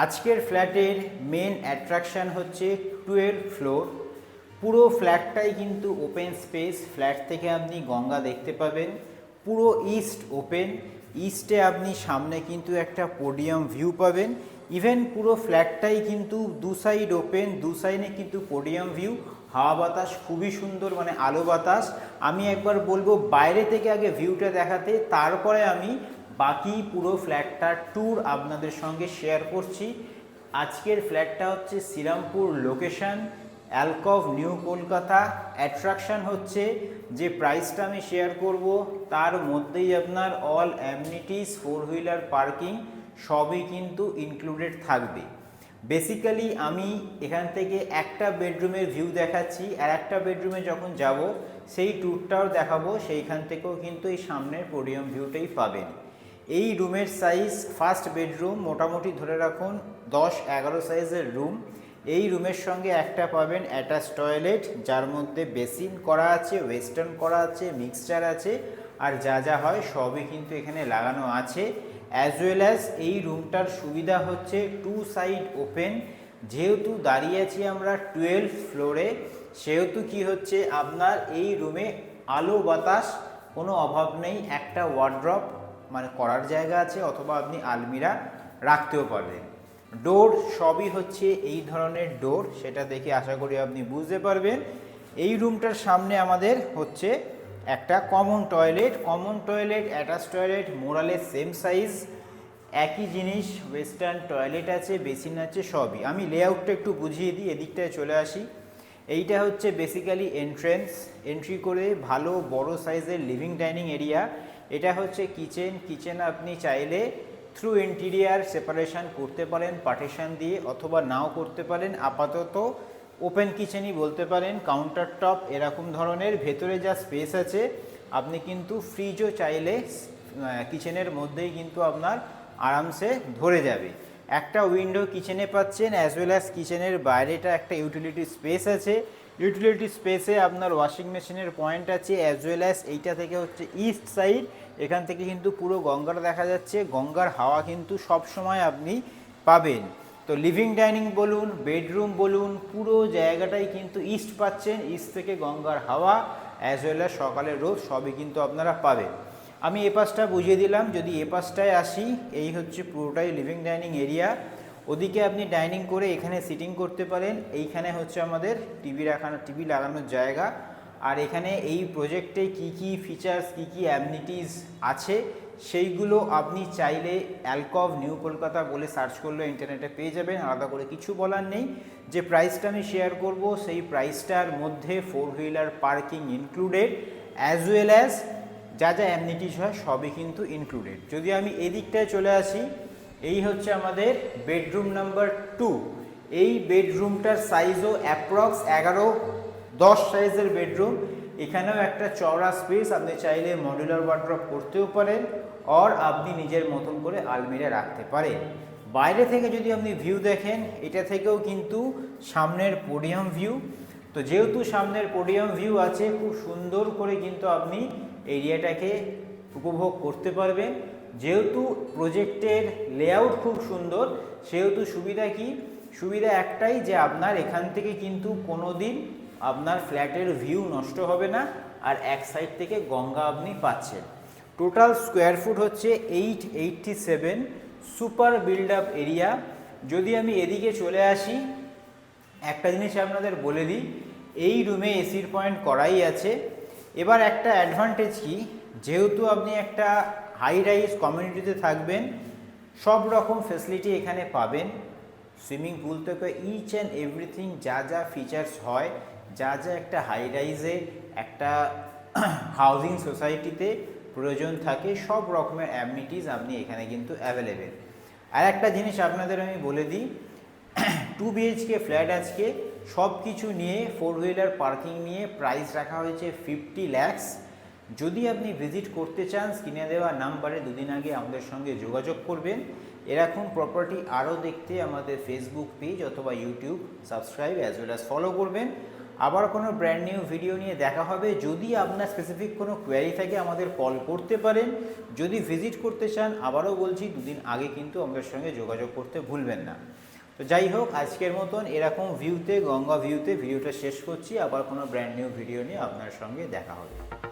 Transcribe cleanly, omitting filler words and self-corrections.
আজকের ফ্ল্যাটের main attraction হচ্ছে 12 ফ্লোর। পুরো ফ্ল্যাটটাই কিন্তু ওপেন স্পেস। ফ্ল্যাট থেকে আপনি গঙ্গা দেখতে পাবেন। পুরো ইস্ট ওপেন। ইস্টে আপনি সামনে কিন্তু একটা পোডিয়াম ভিউ পাবেন। ইভেন পুরো ফ্ল্যাটটাই কিন্তু দু সাইড ওপেন, দু সাইডে কিন্তু পোডিয়াম ভিউ। হাওয়া বাতাস খুবই সুন্দর, মানে আলো বাতাস। আমি একবার বলবো বাইরে থেকে আগে ভিউটা দেখাতে, তারপরে আমি বাকি পুরো ফ্ল্যাটটার ট্যুর আপনাদের সঙ্গে শেয়ার করছি। আজকের ফ্ল্যাটটা হচ্ছে Shrirampur location, Alcove New Kolkata. Attraction হচ্ছে যে প্রাইসটা আমি শেয়ার করব তার মধ্যেই আপনার all amenities, four wheeler parking সবই কিন্তু ইনক্লুডেড থাকবে। বেসিক্যালি আমি এখান থেকে একটা বেডরুমের ভিউ দেখাচ্ছি, আর একটা বেডরুমে যখন যাব সেই ট্যুরটাও দেখাবো। সেইখান থেকেও কিন্তু এই সামনের পোডিয়াম ভিউটাই পাবেন। এই রুমের সাইজ, ফার্স্ট বেডরুম মোটামুটি ধরে রাখুন 10-11 সাইজের রুম। এই রুমের সঙ্গে একটা পাবেন অ্যাটাচ টয়লেট, যার মধ্যে বেসিন করা আছে, ওয়েস্টার্ন করা আছে, মিক্সচার আছে, আর যা যা হয় সবই কিন্তু এখানে লাগানো আছে। অ্যাজ ওয়েল অ্যাজ এই রুমটার সুবিধা হচ্ছে টু সাইড ওপেন। যেহেতু দাঁড়িয়ে আছি আমরা 12 ফ্লোরে, সেহেতু কি হচ্ছে আপনার এই রুমে আলো বাতাস কোনো অভাব নেই। একটা ওয়ার্ড্রপ মানে করার জায়গা আছে, অথবা আপনি আলমিরা রাখতেও পারবেন। ডোর সবই হচ্ছে এই ধরনের ডোর, সেটা দেখে আশা করি আপনি বুঝতে পারবেন। এই রুমটার সামনে আমাদের হচ্ছে একটা কমন টয়লেট, অ্যাটাচ টয়লেট, মোরালের সেম সাইজ, একই জিনিস, ওয়েস্টার্ন টয়লেট আছে, বেসিন আছে, সবই। আমি লেআউটটা একটু বুঝিয়ে দিই, এদিকটায় চলে আসি। এইটা হচ্ছে বেসিক্যালি এন্ট্রি করে ভালো বড় সাইজের লিভিং ডাইনিং এরিয়া। এটা হচ্ছে কিচেন আপনি চাইলে থ্রু ইন্টিরিয়ার সেপারেশন করতে পারেন পার্টিশন দিয়ে, অথবা নাও করতে পারেন। আপাতত ওপেন কিচেনই বলতে পারেন। কাউন্টার টপ এরকম ধরনের, ভেতরে যা স্পেস আছে আপনি কিন্তু ফ্রিজও চাইলে কিচেনের মধ্যেই কিন্তু আপনার আরামসে ধরে যাবে। একটা উইন্ডো কিচেনে পাচ্ছেন, অ্যাজ ওয়েল অ্যাজ কিচেনের বাইরেটা একটা ইউটিলিটি স্পেস আছে। ইউটিলিটি স্পেসে আপনার ওয়াশিং মেশিনের পয়েন্ট আছে, অ্যাজ ওয়েল অ্যাজ এইটা থেকে হচ্ছে ইস্ট সাইড, এখান থেকে কিন্তু পুরো গঙ্গাটা দেখা যাচ্ছে। গঙ্গার হাওয়া কিন্তু সব সময় আপনি পাবেন। তো লিভিং ডাইনিং বলুন, বেডরুম বলুন, পুরো জায়গাটাই কিন্তু ইস্ট পাচ্ছেন। ইস্ট থেকে গঙ্গার হাওয়া অ্যাজ ওয়েল অ্যাজ সকালের রোদ সবই কিন্তু আপনারা পাবেন। আমি এ পাশটা বুঝিয়ে দিলাম। যদি এ পাশটায় আসি, এই হচ্ছে পুরোটাই লিভিং ডাইনিং এরিয়া। ওদিকে আপনি ডাইনিং করে এখানে সিটিং করতে পারেন। এইখানে হচ্ছে আমাদের টিভি লাগানোর জায়গা। আর এখানে এই প্রজেক্টে কি কি ফিচার্স, কি কি অ্যামিনিটিস আছে সেইগুলো আপনি চাইলে অ্যালকভ নিউ কলকাতা বলে সার্চ করলে ইন্টারনেটে পেয়ে যাবেন। আলাদা করে কিছু বলার নেই। যে প্রাইসটা আমি শেয়ার করব সেই প্রাইসটার মধ্যে four wheeler parking included, as well as যা যা অ্যামিনিটিস হয় সবই কিন্তু ইনক্লুডেড। যদি আমি এদিকটায় চলে আসি, এই হচ্ছে আমাদের বেডরুম নাম্বার 2। এই বেডরুমটার সাইজও অ্যাপ্রক্স 11-10 সাইজের বেডরুম। এখানেও একটা চওড়া স্পেস, আপনি চাইলে মডুলার ওয়ার্ড্রপ করতেও পারেন, আর আপনি নিজের মতন করে আলমিরা রাখতে পারেন। বাইরে থেকে যদি আপনি ভিউ দেখেন, এটা থেকেও কিন্তু সামনের পোডিয়াম ভিউ। তো যেহেতু সামনের পোডিয়াম ভিউ আছে, খুব সুন্দর করে কিন্তু আপনি এরিয়াটাকে উপভোগ করতে পারবেন। যেহেতু প্রজেক্টের লেআউট খুব সুন্দর, সেহেতু সুবিধা কি? সুবিধা একটাই, যে আপনার এখান থেকে কিন্তু কোনো দিন আপনার ফ্ল্যাটের ভিউ নষ্ট হবে না, আর এক সাইড থেকে গঙ্গা আপনি পাচ্ছেন। টোটাল স্কোয়ার ফুট হচ্ছে 887, সুপার বিল্ড আপ এরিয়া। যদি আমি এদিকে চলে আসি, একটা জিনিস আপনাদের বলে দিই, এই রুমে এসির পয়েন্ট করাই আছে। এবার একটা অ্যাডভান্টেজ কি, যেহেতু আপনি একটা হাই রাইজ কমিউনিটিতে থাকবেন, সব রকম ফেসিলিটি এখানে পাবেন। সুইমিং পুল থেকে ইচ অ্যান্ড এভরিথিং, যা যা ফিচার্স হয়, যা যা একটা হাই রাইজে, একটা হাউজিং সোসাইটিতে প্রয়োজন থাকে, সব রকমের অ্যামিনিটিস আপনি এখানে কিন্তু অ্যাভেলেবেল। আর একটা জিনিস আপনাদের আমি বলে দিই, 2 BHK ফ্ল্যাট আজকে সব কিছু নিয়ে, ফোর হুইলার পার্কিং নিয়ে প্রাইস রাখা হয়েছে 50 lakhs। যদি আপনি ভিজিট করতে চান, স্ক্রিনে দেওয়া নাম্বারে দুদিন আগে আমাদের সঙ্গে যোগাযোগ করবেন। এরকম প্রপার্টি আরও দেখতে আমাদের ফেসবুক পেজ অথবা YouTube subscribe as well as follow করবেন। আবার কোনো ব্র্যান্ড নিউ ভিডিও নিয়ে দেখা হবে। যদি আপনার স্পেসিফিক কোনো কোয়ারি থাকে আমাদের কল করতে পারেন। যদি ভিজিট করতে চান, আবারও বলছি, দুদিন আগে কিন্তু আমাদের সঙ্গে যোগাযোগ করতে ভুলবেন না। তো যাই হোক, আজকের মতন এরকম ভিউতে, গঙ্গা ভিউতে ভিডিওটা শেষ করছি। আবার কোনো ব্র্যান্ড নিউ ভিডিও নিয়ে আপনার সঙ্গে দেখা হবে।